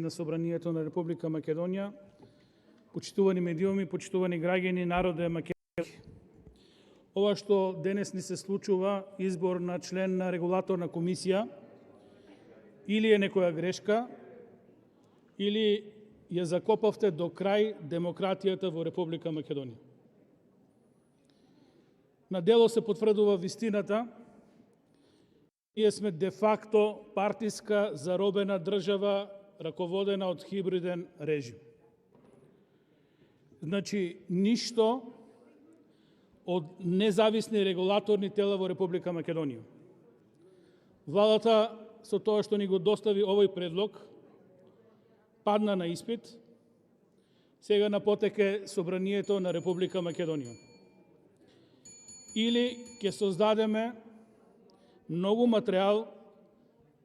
на Собранието на Република Македонија, почитувани медиуми, почитувани граѓани, народе македонски. Ова што денес ни се случува, избор на член на регулаторна комисија, или е некоја грешка, или ја закопавте до крај демократијата во Република Македонија. На дело се потврдува вистината. Ние сме де-факто партиска заробена држава, раководена од хибриден режим. Значи, ништо од независни регулаторни тела во Република Македонија. Владата, со тоа што ни го достави овој предлог, падна на испит, сега на потеке Собранието на Република Македонија. Или ќе создадеме многу материјал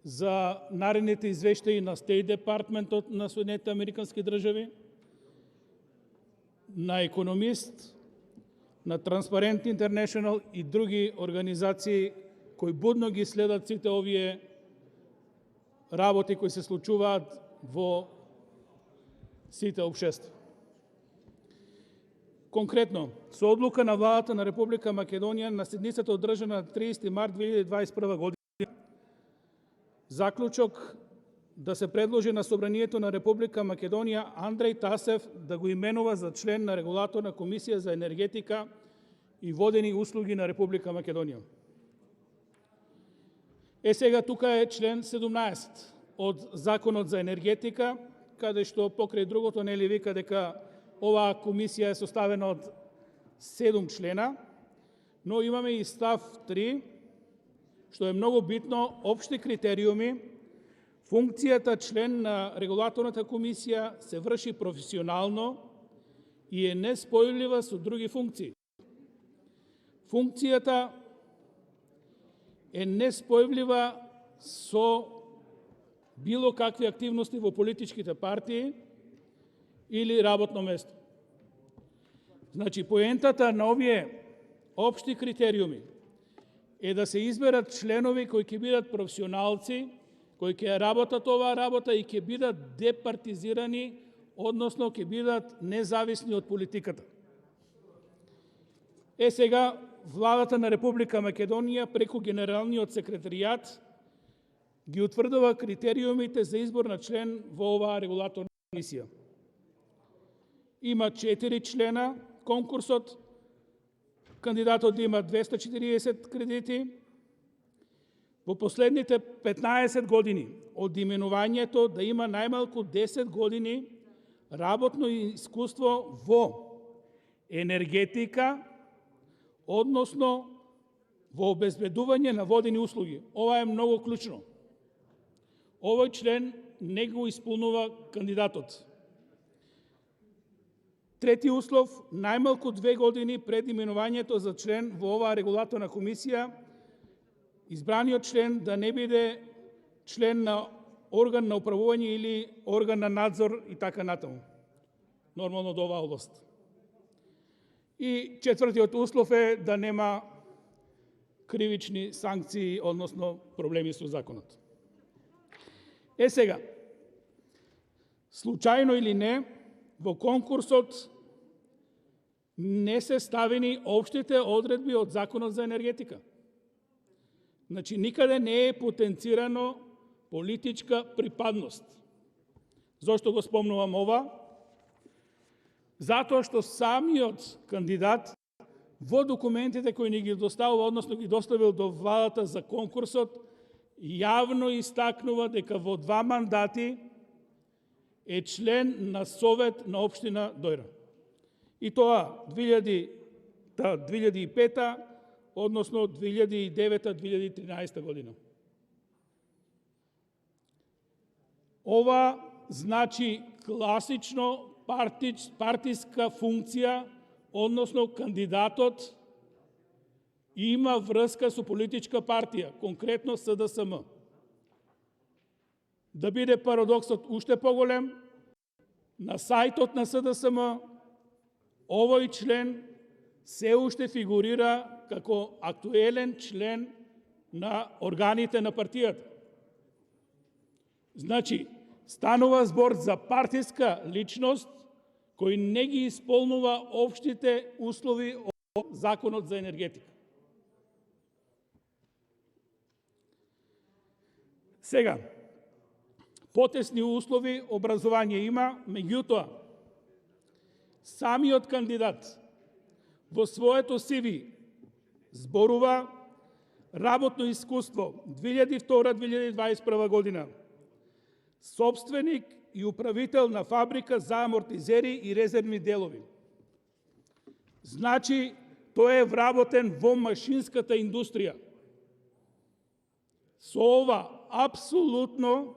за наредните извештаи на Стейт Департментот на Соединетите Американски држави, на Економист, на Transparent International и други организации кои будно ги следат сите овие работи кои се случуваат во сите општества. Конкретно, со одлука на владата на Република Македонија на седницата одржана на 30 март 2021 година, заклучок да се предложи на Собранието на Република Македонија Андреј Тасев да го именува за член на регулаторна комисија за енергетика и водени услуги на Република Македонија. Сега тука е член 17 од Законот за енергетика, каде што покрај другото нели вика дека оваа комисија е составена од 7 члена, но имаме и став 3, што е многу битно, општи критериуми. Функцијата член на регулаторната комисија се врши професионално и е неспојлива со други функции. Функцијата е неспојлива со било какви активности во политичките партии или работно место. Значи, поентата на овие општи критериуми е да се изберат членови кои ќе бидат професионалци, кои ќе работат оваа работа и ќе бидат департизирани, односно ќе бидат независни од политиката. Сега, владата на Република Македонија преку Генералниот секретаријат ги утврдува критериумите за избор на член во оваа регулаторна комисија. Има 4 члена конкурсот, кандидатот има 240 кредити. Во последните 15 години од именувањето да има најмалку 10 години работно искуство во енергетика, односно во обезбедување на водени услуги. Ова е многу клучно. Овој член не го исполнува кандидатот. Трети услов, најмалку 2 години пред именувањето за член во оваа регулаторна комисија, избраниот член да не биде член на орган на управување или орган на надзор и така натаму. Нормално до оваа област. И четвртиот услов е да нема кривични санкции, односно проблеми со законот. Сега, случајно или не, во конкурсот не се ставени општите одредби од Законот за енергетика. Значи, никаде не е потенцирано политичка припадност. Зошто го спомнувам ова? Затоа што самиот кандидат во документите кои ни ги доставува, односно ги доставил до владата за конкурсот, јавно истакнува дека во 2 мандати е член на Совет на општина Дојра. И тоа 2005, односно 2009-2013 година. Ова значи класично партиска функција, односно кандидатот има врска со политичка партија, конкретно СДСМ. Да биде парадоксот уште поголем, на сајтот на СДСМ овој член се уште фигурира како актуелен член на органите на партијата. Значи, станува збор за партиска личност кој не ги исполнува општите услови од Законот за енергетика. Сега, потесни услови образование има, меѓутоа, самиот кандидат во своето CV зборува работно искуство 2002-2021 година, собственик и управител на фабрика за амортизери и резервни делови. Значи, тој е вработен во машинската индустрија. Со ова апсолутно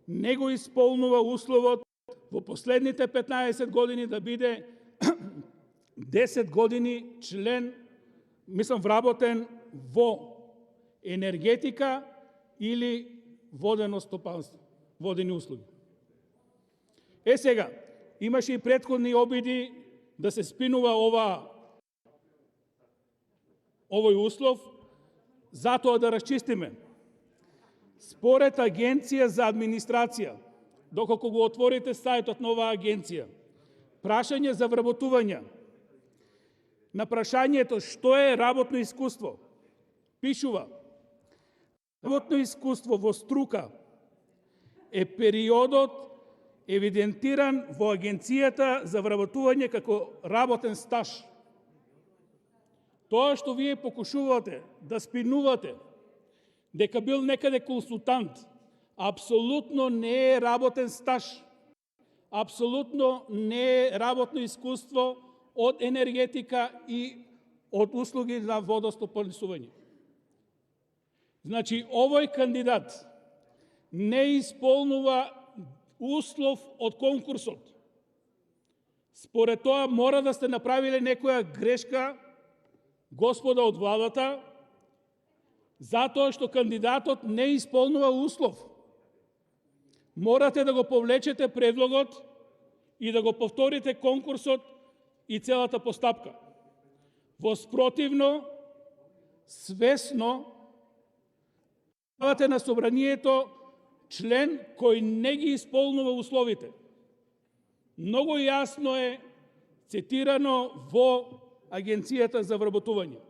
не го исполнува условот во последните 15 години да биде 10 години член, вработен во енергетика или водено стопанство, водени услуги. Сега, имаше и претходни обиди да се спинува овој услов, затоа да расчистиме. Според Агенција за администрација, доколку го отворите сајтот на оваа агенција, прашање за вработување, на прашањето што е работно искуство, пишува: работно искуство во струка е периодот евидентиран во Агенцијата за вработување како работен стаж. Тоа што вие покушувате да спинувате дека бил некаде консултант, апсолутно не е работен стаж, апсолутно не е работно искуство од енергетика и од услуги на водостопанисување. Значи, овој кандидат не исполнува услов од конкурсот. Според тоа мора да сте направиле некоја грешка, господа од владата, затоа што кандидатот не исполнува услов. Морате да го повлечете предлогот и да го повторите конкурсот и целата постапка. Во спротивно, свесно, давате на собранието член кој не ги исполнува условите. Многу јасно е цитирано во Агенцијата за вработување.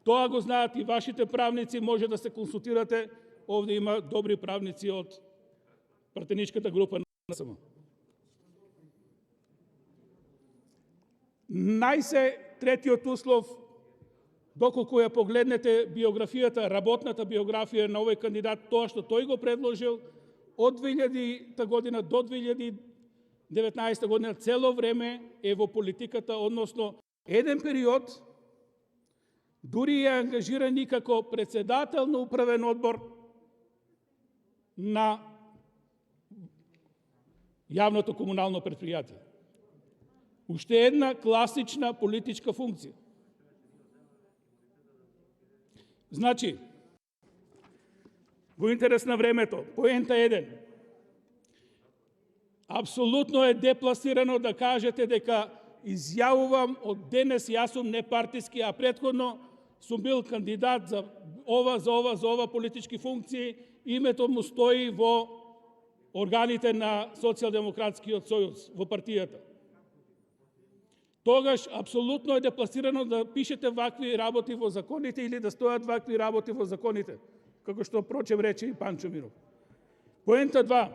Тоа го знаат и вашите правници, може да се консултирате, овде има добри правници од пратеничката група на НСМ. Третиот услов, доколку ја погледнете биографијата, работната биографија на овој кандидат, тоа што тој го предложил од 2000 година до 2019 година, цело време е во политиката, односно еден период дури е ангажиран и како председател на управен одбор на јавното комунално предпријатие. Уште една класична политичка функција. Значи, во интерес на времето, поента 1. Апсолутно е депласирано да кажете дека изјавувам од денес јас сум непартиски, а претходно сум бил кандидат за ова политички функции, името му стои во органите на Социјалдемократскиот сојуз, во партијата. Тогаш апсолутно е депласирано да пишете вакви работи во законите или да стојат вакви работи во законите, како што прочем рече и Панчо Миров. Поента 2.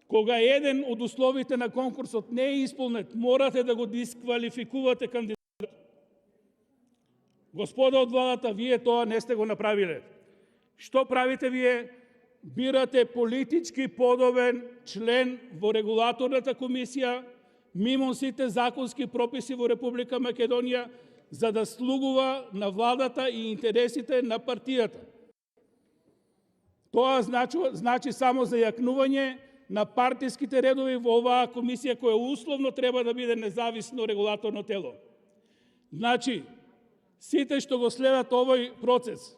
Кога еден од условите на конкурсот не е исполнет, морате да го дисквалификувате кандидатот. Господа од владата, вие тоа не сте го направиле. Што правите вие? Бирате политички подобен член во регулаторната комисија, мимо сите законски прописи во Република Македонија, за да слугува на владата и интересите на партијата. Тоа значи само зајакнување на партиските редови во оваа комисија, која условно треба да биде независно регулаторно тело. Значи, сите што го следат овој процес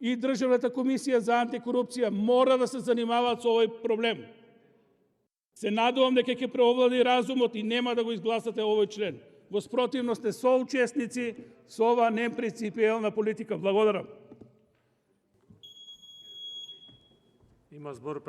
и Државната комисија за антикорупција мора да се занимаваат со овој проблем. Се надувам дека ќе преовлади разумот и нема да го изгласате овој член. Во спротивно сте соучесници со оваа непринципиелна политика. Благодарам. Има збор